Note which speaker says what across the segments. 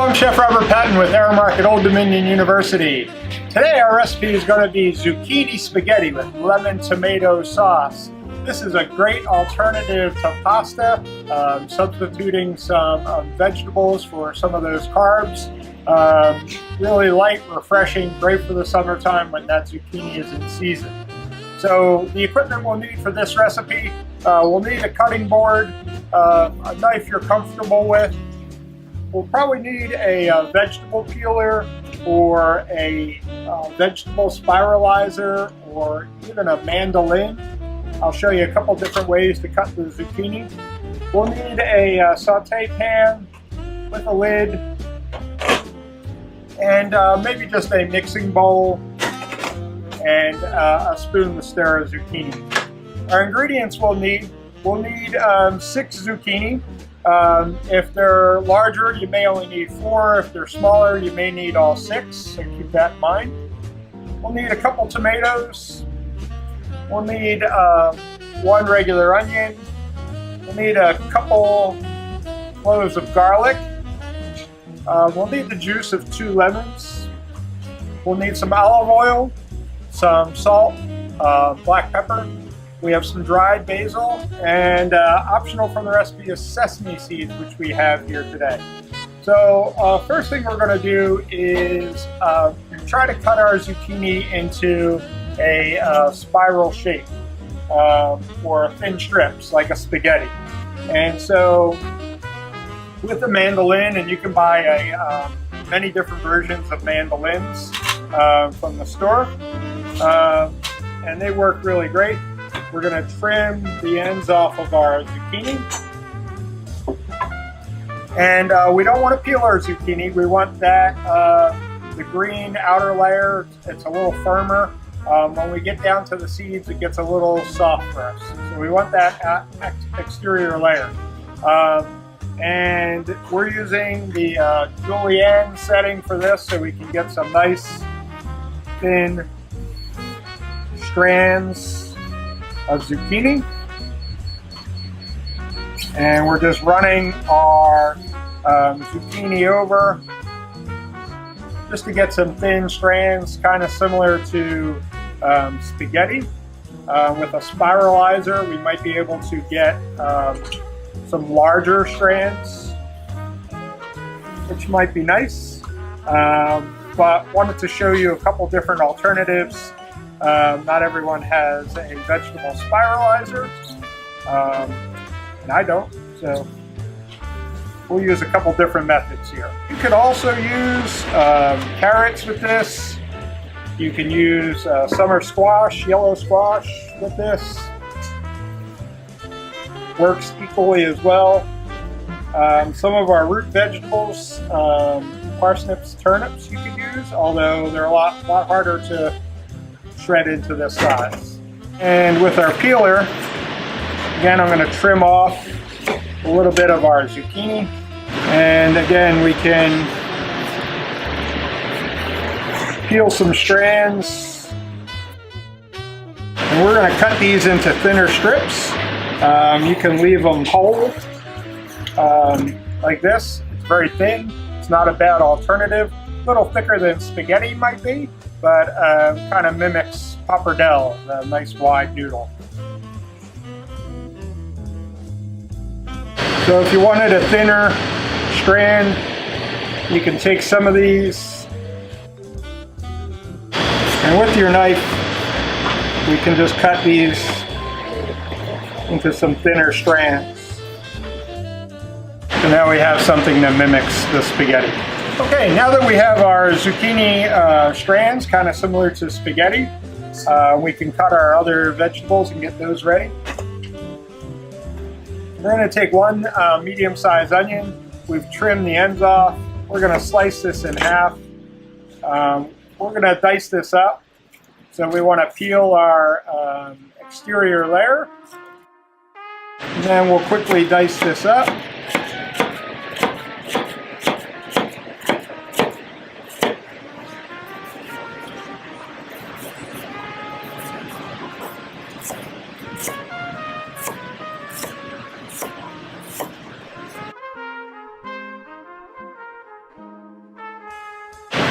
Speaker 1: I'm Chef Robert Patton with Aramark at Old Dominion University. Today our recipe is going to be zucchini spaghetti with lemon tomato sauce. This is a great alternative to pasta, substituting some vegetables for some of those carbs. Really light, refreshing, great for the summertime when that zucchini is in season. So the equipment we'll need for this recipe, we'll need a cutting board, a knife you're comfortable with. We'll probably need a vegetable peeler or a vegetable spiralizer or even a mandolin. I'll show you a couple different ways to cut the zucchini. We'll need a saute pan with a lid and maybe just a mixing bowl and a spoon to stir a zucchini. Our ingredients we'll need 6 zucchini. If they're larger, you may only need 4. If they're smaller, you may need all 6, so keep that in mind. We'll need a couple tomatoes. We'll need 1 regular onion. We'll need a couple cloves of garlic. We'll need the juice of 2 lemons. We'll need some olive oil, some salt, black pepper. We have some dried basil, and optional from the recipe is sesame seeds, which we have here today. So first thing we're going to do is try to cut our zucchini into a spiral shape or thin strips like a spaghetti. And so with a mandolin, and you can buy many different versions of mandolins from the store, and they work really great. We're going to trim the ends off of our zucchini. And we don't want to peel our zucchini. We want that, the green outer layer, it's a little firmer. When we get down to the seeds, it gets a little soft for us. So we want that exterior layer. And we're using the julienne setting for this so we can get some nice thin strands of zucchini, and we're just running our zucchini over just to get some thin strands, kind of similar to spaghetti. With a spiralizer, we might be able to get some larger strands, which might be nice, but wanted to show you a couple different alternatives. Not everyone has a vegetable spiralizer, and I don't, so we'll use a couple different methods here. You could also use carrots with this. You can use summer squash, yellow squash with this. Works equally as well. Some of our root vegetables, parsnips, turnips you can use, although they're a lot harder to shred into this size. And with our peeler, again, I'm going to trim off a little bit of our zucchini. And again, we can peel some strands. And we're going to cut these into thinner strips. You can leave them whole like this. It's very thin. It's not a bad alternative. A little thicker than spaghetti might be, but kind of mimics pappardelle, the nice wide noodle. So if you wanted a thinner strand, you can take some of these, and with your knife, we can just cut these into some thinner strands. So now we have something that mimics the spaghetti. Okay, now that we have our zucchini strands, kind of similar to spaghetti, we can cut our other vegetables and get those ready. We're going to take 1 medium-sized onion. We've trimmed the ends off. We're going to slice this in half. We're going to dice this up. So we want to peel our exterior layer. And then we'll quickly dice this up.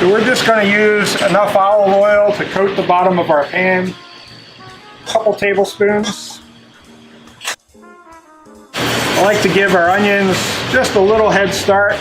Speaker 1: So we're just going to use enough olive oil to coat the bottom of our pan. A couple tablespoons. I like to give our onions just a little head start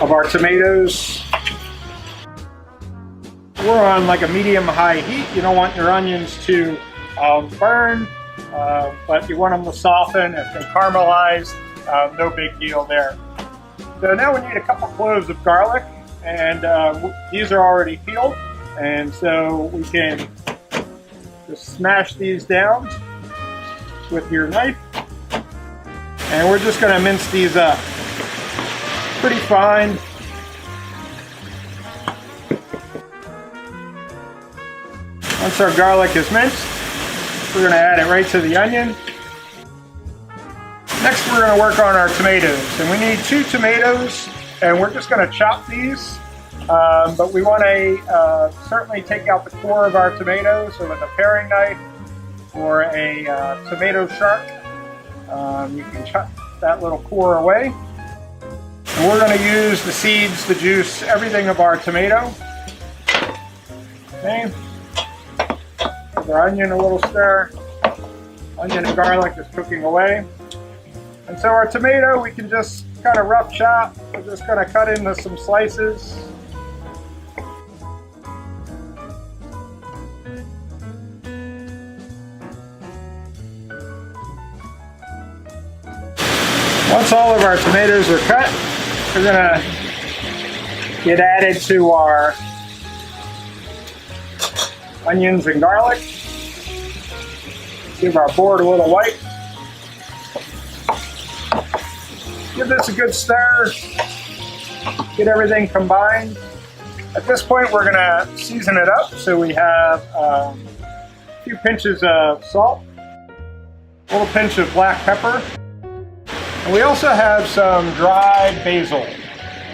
Speaker 1: of our tomatoes. We're on like a medium-high heat. You don't want your onions to burn, but you want them to soften. If they caramelize, no big deal there. So now we need a couple cloves of garlic, and these are already peeled, and so we can just smash these down with your knife, and we're just going to mince these up pretty fine. Once our garlic is minced, we're going to add it right to the onion. Next, we're going to work on our tomatoes, and we need 2 tomatoes, and we're just going to chop these, but we want to certainly take out the core of our tomatoes. So with a paring knife or a tomato shark, you can chop that little core away. And we're going to use the seeds, the juice, everything of our tomato. Okay. Give our onion a little stir. Onion and garlic is cooking away. And so our tomato, we can just kind of rough chop. We're just going to cut into some slices. Once all of our tomatoes are cut, we're going to get added to our onions and garlic. Give our board a little white. Give this a good stir. Get everything combined. At this point, we're going to season it up. So we have a few pinches of salt, a little pinch of black pepper, and we also have some dried basil.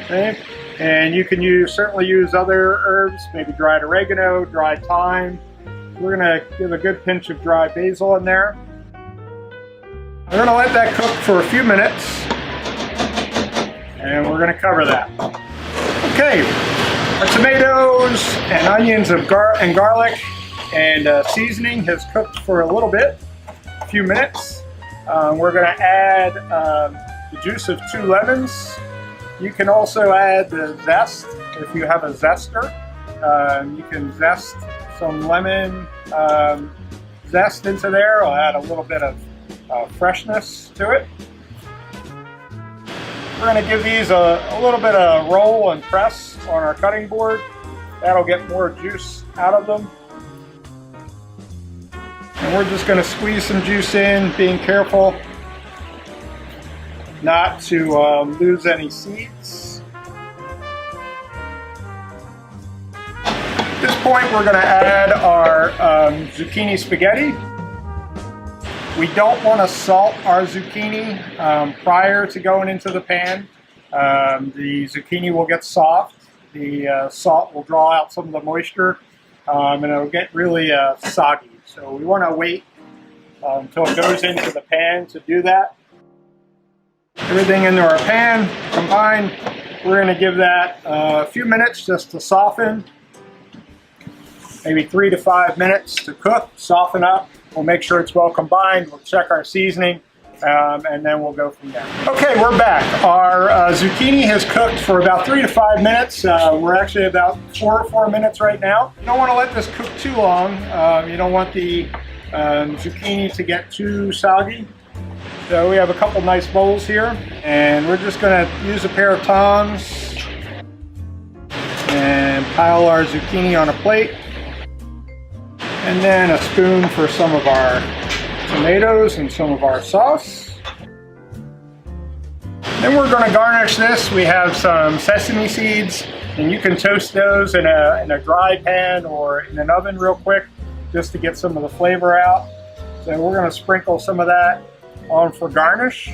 Speaker 1: Okay? And you can certainly use other herbs, maybe dried oregano, dried thyme. We're going to give a good pinch of dried basil in there. We're going to let that cook for a few minutes, and we're going to cover that. Okay, our tomatoes and onions and garlic and seasoning has cooked for a little bit, a few minutes. We're going to add the juice of 2 lemons. You can also add the zest if you have a zester. You can zest some lemon zest into there. I'll add a little bit of freshness to it. We're going to give these a little bit of roll and press on our cutting board. That'll get more juice out of them. And we're just going to squeeze some juice in, being careful not to lose any seeds. At this point, we're going to add our zucchini spaghetti. We don't want to salt our zucchini prior to going into the pan. The zucchini will get soft. The salt will draw out some of the moisture, and it'll get really soggy. So we want to wait until it goes into the pan to do that. Everything into our pan, combined. We're going to give that a few minutes just to soften. Maybe 3 to 5 minutes to cook, soften up. We'll make sure it's well combined. We'll check our seasoning, and then we'll go from there. Okay, we're back. Our zucchini has cooked for about 3 to 5 minutes. We're actually about 4 minutes right now. You don't want to let this cook too long. You don't want the zucchini to get too soggy. So we have a couple nice bowls here, and we're just going to use a pair of tongs and pile our zucchini on a plate. And then a spoon for some of our tomatoes and some of our sauce. Then we're going to garnish this. We have some sesame seeds, and you can toast those in a dry pan or in an oven real quick just to get some of the flavor out. So we're going to sprinkle some of that on for garnish.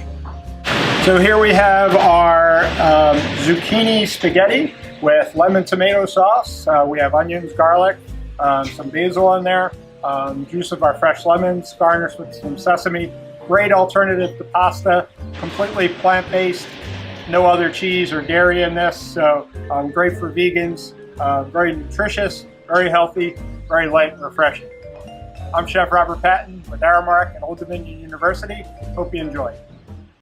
Speaker 1: So here we have our zucchini spaghetti with lemon tomato sauce. We have onions, garlic, some basil in there, juice of our fresh lemons, garnished with some sesame. Great alternative to pasta, completely plant-based. no other cheese or dairy in this, so great for vegans, very nutritious, very healthy, very light and refreshing. I'm Chef Robert Patton with Aramark at Old Dominion University. Hope you enjoy.